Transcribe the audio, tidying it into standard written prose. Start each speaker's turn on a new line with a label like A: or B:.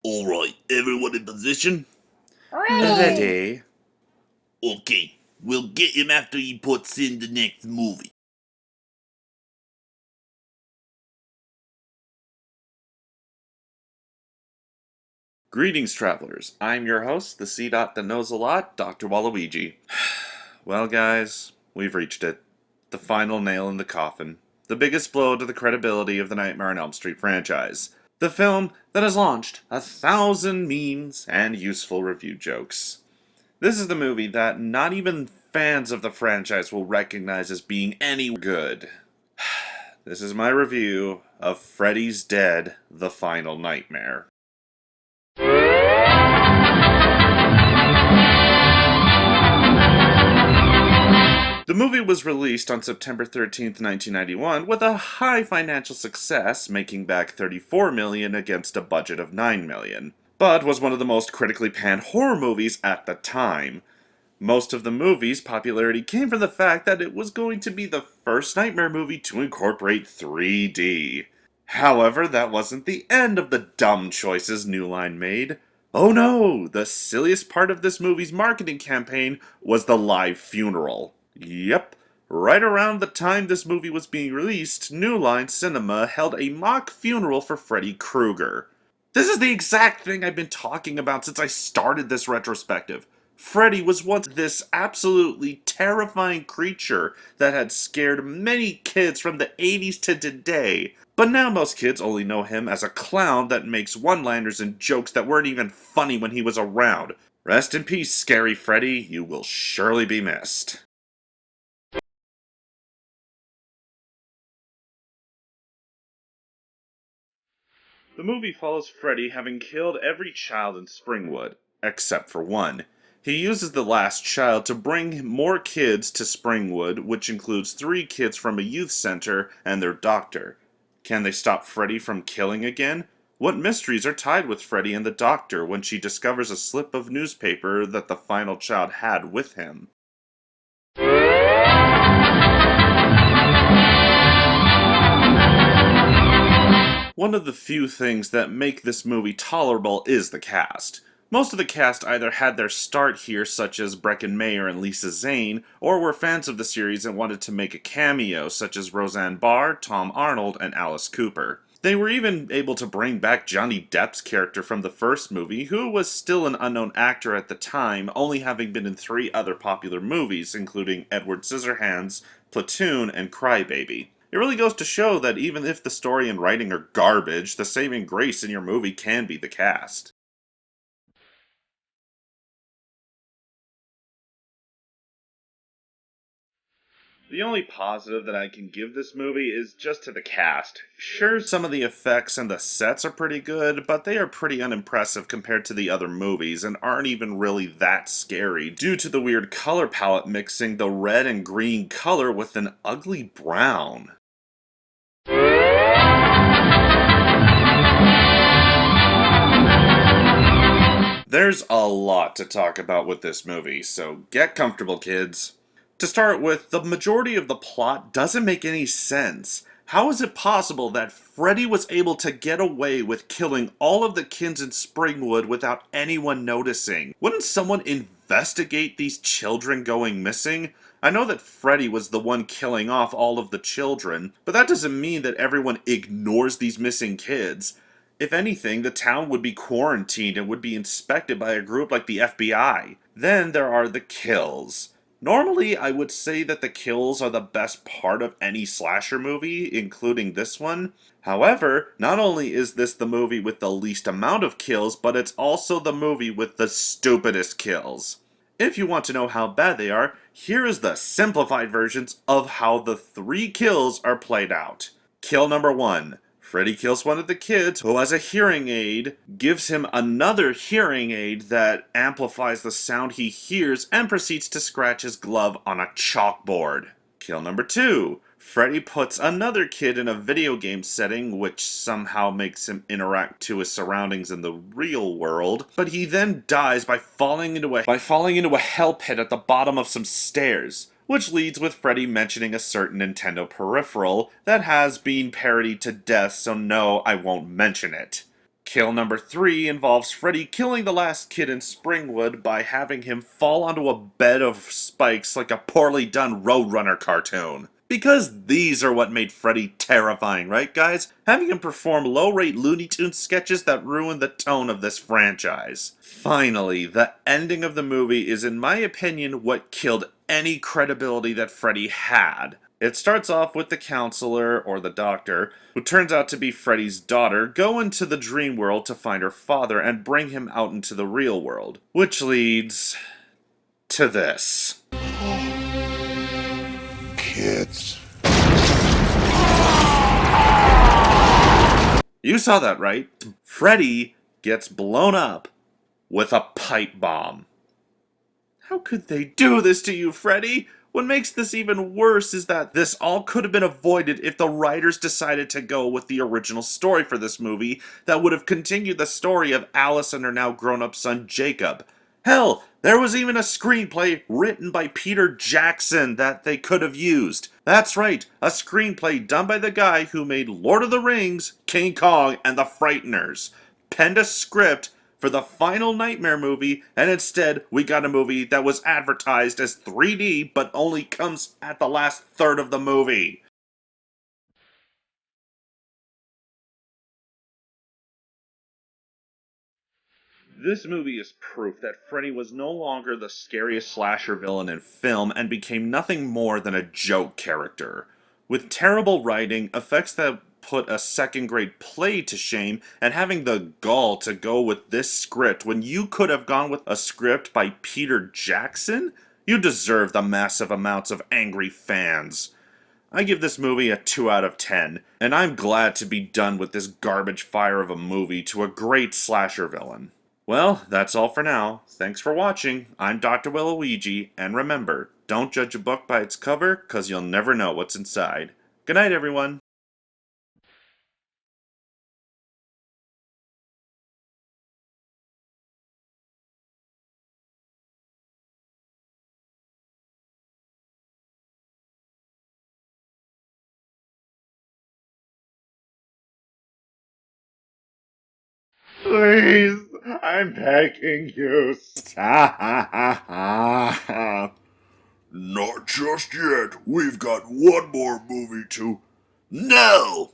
A: Alright, everyone in position?
B: Ready.
C: Ready.
A: Okay, we'll get him after he puts in the next movie.
C: Greetings, travelers. I'm your host, the C-Dot that knows a lot, Dr. Waluigi. Well, guys, we've reached it. The final nail in the coffin. The biggest blow to the credibility of the Nightmare on Elm Street franchise. The film that has launched 1,000 memes and useful review jokes. This is the movie that not even fans of the franchise will recognize as being any good. This is my review of Freddy's Dead: The Final Nightmare. The movie was released on September 13th, 1991, with a high financial success, making back $34 million against a budget of $9 million, but was one of the most critically panned horror movies at the time. Most of the movie's popularity came from the fact that it was going to be the first Nightmare movie to incorporate 3D. However, that wasn't the end of the dumb choices New Line made. Oh no! The silliest part of this movie's marketing campaign was the live funeral. Yep. Right around the time this movie was being released, New Line Cinema held a mock funeral for Freddy Krueger. This is the exact thing I've been talking about since I started this retrospective. Freddy was once this absolutely terrifying creature that had scared many kids from the 80s to today, but now most kids only know him as a clown that makes one-liners and jokes that weren't even funny when he was around. Rest in peace, scary Freddy, you will surely be missed. The movie follows Freddy having killed every child in Springwood, except for one. He uses the last child to bring more kids to Springwood, which includes 3 kids from a youth center and their doctor. Can they stop Freddy from killing again? What mysteries are tied with Freddy and the doctor when she discovers a slip of newspaper that the final child had with him? One of the few things that make this movie tolerable is the cast. Most of the cast either had their start here, such as Breckin Meyer and Lisa Zane, or were fans of the series and wanted to make a cameo, such as Roseanne Barr, Tom Arnold, and Alice Cooper. They were even able to bring back Johnny Depp's character from the first movie, who was still an unknown actor at the time, only having been in 3 other popular movies, including Edward Scissorhands, Platoon, and Crybaby. It really goes to show that even if the story and writing are garbage, the saving grace in your movie can be the cast. The only positive that I can give this movie is just to the cast. Sure, some of the effects and the sets are pretty good, but they are pretty unimpressive compared to the other movies and aren't even really that scary due to the weird color palette mixing the red and green color with an ugly brown. There's a lot to talk about with this movie, so get comfortable, kids. To start with, the majority of the plot doesn't make any sense. How is it possible that Freddy was able to get away with killing all of the kids in Springwood without anyone noticing? Wouldn't someone investigate these children going missing? I know that Freddy was the one killing off all of the children, but that doesn't mean that everyone ignores these missing kids. If anything, the town would be quarantined and would be inspected by a group like the FBI. Then there are the kills. Normally, I would say that the kills are the best part of any slasher movie, including this one. However, not only is this the movie with the least amount of kills, but it's also the movie with the stupidest kills. If you want to know how bad they are, here is the simplified versions of how the 3 kills are played out. Kill number 1. Freddy kills one of the kids who has a hearing aid, gives him another hearing aid that amplifies the sound he hears, and proceeds to scratch his glove on a chalkboard. Kill number 2. Freddy puts another kid in a video game setting, which somehow makes him interact to his surroundings in the real world, but he then dies by falling into a hell pit at the bottom of some stairs, which leads with Freddy mentioning a certain Nintendo peripheral that has been parodied to death, so no, I won't mention it. Kill number 3 involves Freddy killing the last kid in Springwood by having him fall onto a bed of spikes like a poorly done Roadrunner cartoon. Because these are what made Freddy terrifying, right guys? Having him perform low-rate Looney Tunes sketches that ruin the tone of this franchise. Finally, the ending of the movie is in my opinion what killed any credibility that Freddy had. It starts off with the counselor, or the doctor, who turns out to be Freddy's daughter, go into the dream world to find her father and bring him out into the real world. Which leads to this.
B: Kids.
C: You saw that, right? Freddy gets blown up with a pipe bomb. How could they do this to you, Freddy? What makes this even worse is that this all could have been avoided if the writers decided to go with the original story for this movie that would have continued the story of Alice and her now grown-up son Jacob. Hell, there was even a screenplay written by Peter Jackson that they could have used. That's right, a screenplay done by the guy who made Lord of the Rings, King Kong, and The Frighteners. Penned a script for the final Nightmare movie, and instead we got a movie that was advertised as 3D but only comes at the last third of the movie. This movie is proof that Freddy was no longer the scariest slasher villain in film and became nothing more than a joke character. With terrible writing, effects that put a second grade play to shame, and having the gall to go with this script when you could have gone with a script by Peter Jackson, you deserve the massive amounts of angry fans. I give this movie a 2 out of 10, and I'm glad to be done with this garbage fire of a movie to a great slasher villain. Well, that's all for now. Thanks for watching. I'm Dr. Waluigi, and remember, don't judge a book by its cover, 'cause you'll never know what's inside. Good night, everyone.
B: Please, I'm begging you.
C: Ha ha ha ha.
A: Not just yet. We've got one more movie to. No!